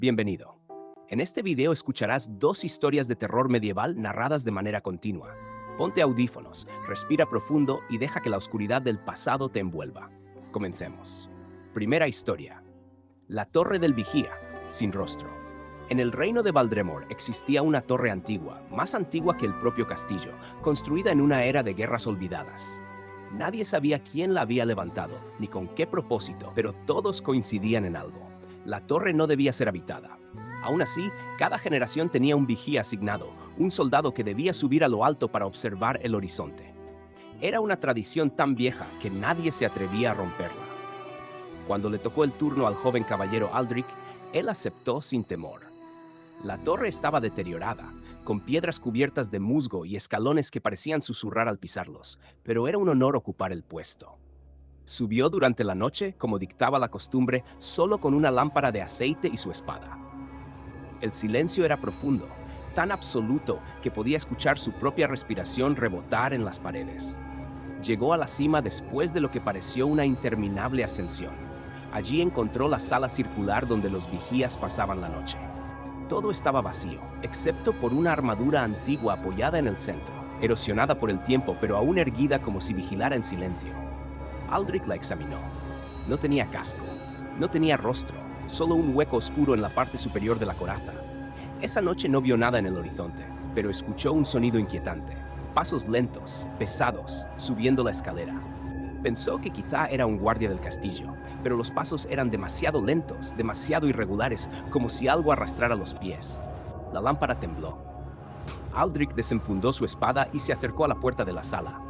Bienvenido. En este video escucharás dos historias de terror medieval narradas de manera continua. Ponte audífonos, respira profundo y deja que la oscuridad del pasado te envuelva. Comencemos. Primera historia. La Torre del Vigía, sin rostro. En el reino de Valdremor existía una torre antigua, más antigua que el propio castillo, construida en una era de guerras olvidadas. Nadie sabía quién la había levantado, ni con qué propósito, pero todos coincidían en algo. La torre no debía ser habitada. Aún así, cada generación tenía un vigía asignado, un soldado que debía subir a lo alto para observar el horizonte. Era una tradición tan vieja que nadie se atrevía a romperla. Cuando le tocó el turno al joven caballero Aldrich, él aceptó sin temor. La torre estaba deteriorada, con piedras cubiertas de musgo y escalones que parecían susurrar al pisarlos, pero era un honor ocupar el puesto. Subió durante la noche, como dictaba la costumbre, solo con una lámpara de aceite y su espada. El silencio era profundo, tan absoluto que podía escuchar su propia respiración rebotar en las paredes. Llegó a la cima después de lo que pareció una interminable ascensión. Allí encontró la sala circular donde los vigías pasaban la noche. Todo estaba vacío, excepto por una armadura antigua apoyada en el centro, erosionada por el tiempo pero aún erguida como si vigilara en silencio. Aldrich la examinó. No tenía casco, no tenía rostro, solo un hueco oscuro en la parte superior de la coraza. Esa noche no vio nada en el horizonte, pero escuchó un sonido inquietante. Pasos lentos, pesados, subiendo la escalera. Pensó que quizá era un guardia del castillo, pero los pasos eran demasiado lentos, demasiado irregulares, como si algo arrastrara los pies. La lámpara tembló. Aldrich desenfundó su espada y se acercó a la puerta de la sala.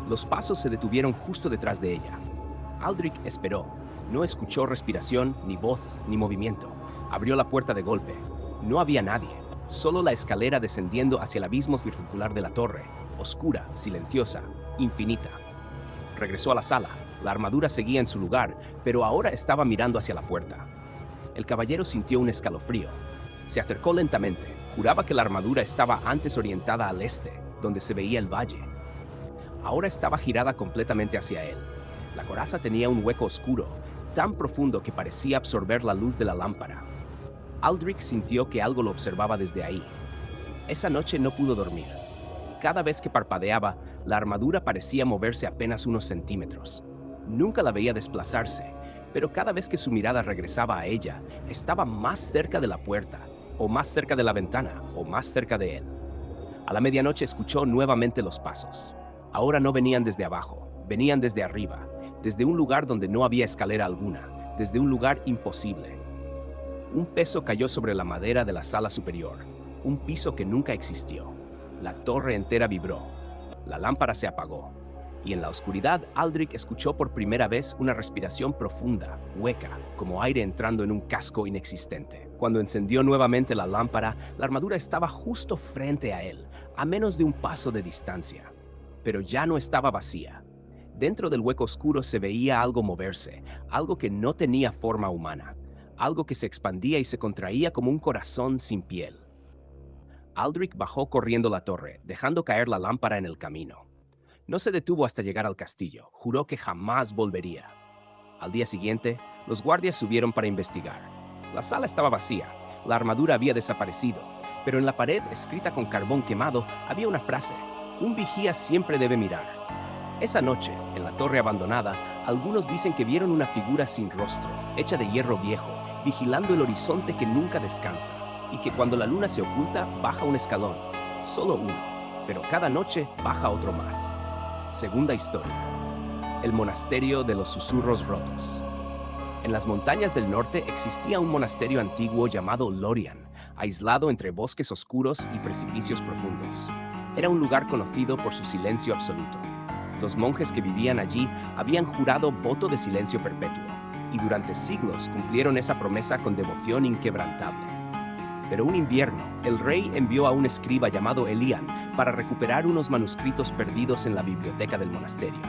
Los pasos se detuvieron justo detrás de ella. Aldrich esperó. No escuchó respiración, ni voz, ni movimiento. Abrió la puerta de golpe. No había nadie, solo la escalera descendiendo hacia el abismo circular de la torre, oscura, silenciosa, infinita. Regresó a la sala. La armadura seguía en su lugar, pero ahora estaba mirando hacia la puerta. El caballero sintió un escalofrío. Se acercó lentamente. Juraba que la armadura estaba antes orientada al este, donde se veía el valle. Ahora estaba girada completamente hacia él. La coraza tenía un hueco oscuro, tan profundo que parecía absorber la luz de la lámpara. Aldrich sintió que algo lo observaba desde ahí. Esa noche no pudo dormir. Cada vez que parpadeaba, la armadura parecía moverse apenas unos centímetros. Nunca la veía desplazarse, pero cada vez que su mirada regresaba a ella, estaba más cerca de la puerta, o más cerca de la ventana, o más cerca de él. A la medianoche escuchó nuevamente los pasos. Ahora no venían desde abajo, venían desde arriba, desde un lugar donde no había escalera alguna, desde un lugar imposible. Un peso cayó sobre la madera de la sala superior, un piso que nunca existió. La torre entera vibró, la lámpara se apagó, y en la oscuridad Aldrich escuchó por primera vez una respiración profunda, hueca, como aire entrando en un casco inexistente. Cuando encendió nuevamente la lámpara, la armadura estaba justo frente a él, a menos de un paso de distancia. Pero ya no estaba vacía. Dentro del hueco oscuro se veía algo moverse, algo que no tenía forma humana, algo que se expandía y se contraía como un corazón sin piel. Aldrich bajó corriendo la torre, dejando caer la lámpara en el camino. No se detuvo hasta llegar al castillo, juró que jamás volvería. Al día siguiente, los guardias subieron para investigar. La sala estaba vacía, la armadura había desaparecido, pero en la pared, escrita con carbón quemado, había una frase: un vigía siempre debe mirar. Esa noche, en la torre abandonada, algunos dicen que vieron una figura sin rostro, hecha de hierro viejo, vigilando el horizonte que nunca descansa, y que cuando la luna se oculta, baja un escalón, solo uno, pero cada noche baja otro más. Segunda historia. El monasterio de los susurros rotos. En las montañas del norte existía un monasterio antiguo llamado Lorien, aislado entre bosques oscuros y precipicios profundos. Era un lugar conocido por su silencio absoluto. Los monjes que vivían allí habían jurado voto de silencio perpetuo, y durante siglos cumplieron esa promesa con devoción inquebrantable. Pero un invierno, el rey envió a un escriba llamado Elian para recuperar unos manuscritos perdidos en la biblioteca del monasterio.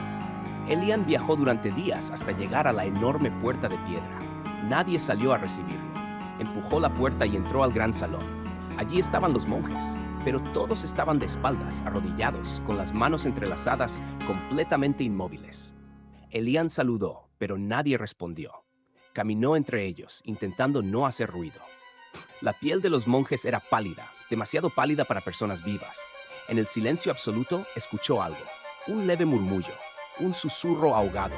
Elian viajó durante días hasta llegar a la enorme puerta de piedra. Nadie salió a recibirlo. Empujó la puerta y entró al gran salón. Allí estaban los monjes, pero todos estaban de espaldas, arrodillados, con las manos entrelazadas, completamente inmóviles. Elian saludó, pero nadie respondió. Caminó entre ellos, intentando no hacer ruido. La piel de los monjes era pálida, demasiado pálida para personas vivas. En el silencio absoluto escuchó algo, un leve murmullo, un susurro ahogado.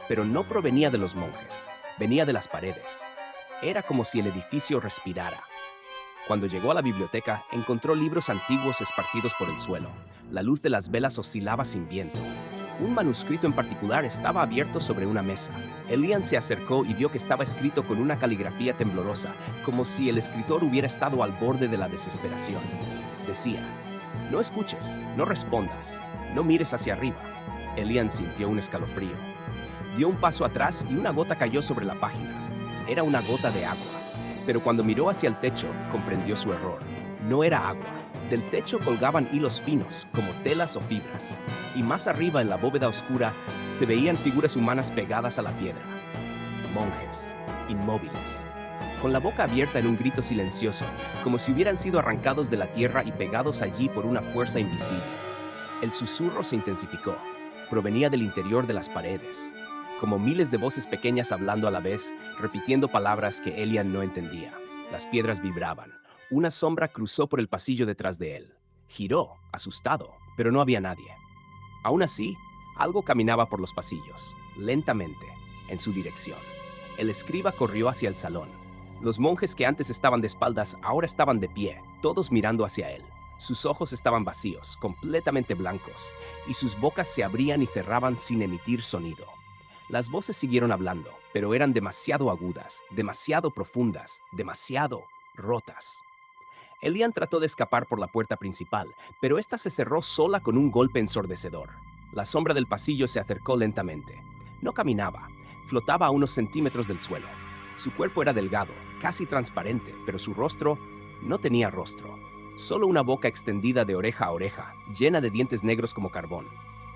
Pero no provenía de los monjes, venía de las paredes. Era como si el edificio respirara. Cuando llegó a la biblioteca, encontró libros antiguos esparcidos por el suelo. La luz de las velas oscilaba sin viento. Un manuscrito en particular estaba abierto sobre una mesa. Elian se acercó y vio que estaba escrito con una caligrafía temblorosa, como si el escritor hubiera estado al borde de la desesperación. Decía: "No escuches, no respondas, no mires hacia arriba". Elian sintió un escalofrío. Dio un paso atrás y una gota cayó sobre la página. Era una gota de agua. Pero cuando miró hacia el techo, comprendió su error. No era agua. Del techo colgaban hilos finos, como telas o fibras. Y más arriba, en la bóveda oscura, se veían figuras humanas pegadas a la piedra. Monjes, inmóviles, con la boca abierta en un grito silencioso, como si hubieran sido arrancados de la tierra y pegados allí por una fuerza invisible. El susurro se intensificó. Provenía del interior de las paredes, como miles de voces pequeñas hablando a la vez, repitiendo palabras que Elian no entendía. Las piedras vibraban. Una sombra cruzó por el pasillo detrás de él. Giró, asustado, pero no había nadie. Aún así, algo caminaba por los pasillos, lentamente, en su dirección. El escriba corrió hacia el salón. Los monjes que antes estaban de espaldas ahora estaban de pie, todos mirando hacia él. Sus ojos estaban vacíos, completamente blancos, y sus bocas se abrían y cerraban sin emitir sonido. Las voces siguieron hablando, pero eran demasiado agudas, demasiado profundas, demasiado rotas. Elian trató de escapar por la puerta principal, pero esta se cerró sola con un golpe ensordecedor. La sombra del pasillo se acercó lentamente. No caminaba, flotaba a unos centímetros del suelo. Su cuerpo era delgado, casi transparente, pero su rostro no tenía rostro. Solo una boca extendida de oreja a oreja, llena de dientes negros como carbón.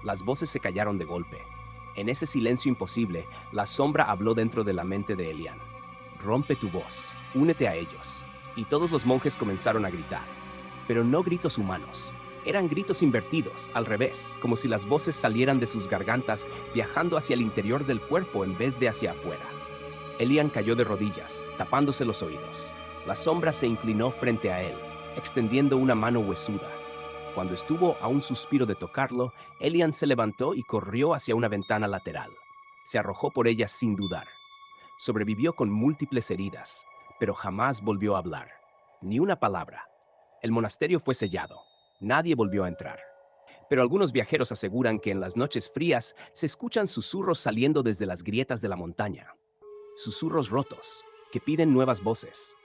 Las voces se callaron de golpe. En ese silencio imposible, la sombra habló dentro de la mente de Elian. «Rompe tu voz, únete a ellos». Y todos los monjes comenzaron a gritar. Pero no gritos humanos. Eran gritos invertidos, al revés, como si las voces salieran de sus gargantas, viajando hacia el interior del cuerpo en vez de hacia afuera. Elian cayó de rodillas, tapándose los oídos. La sombra se inclinó frente a él, extendiendo una mano huesuda. Cuando estuvo a un suspiro de tocarlo, Elian se levantó y corrió hacia una ventana lateral. Se arrojó por ella sin dudar. Sobrevivió con múltiples heridas, pero jamás volvió a hablar. Ni una palabra. El monasterio fue sellado. Nadie volvió a entrar. Pero algunos viajeros aseguran que en las noches frías se escuchan susurros saliendo desde las grietas de la montaña. Susurros rotos, que piden nuevas voces.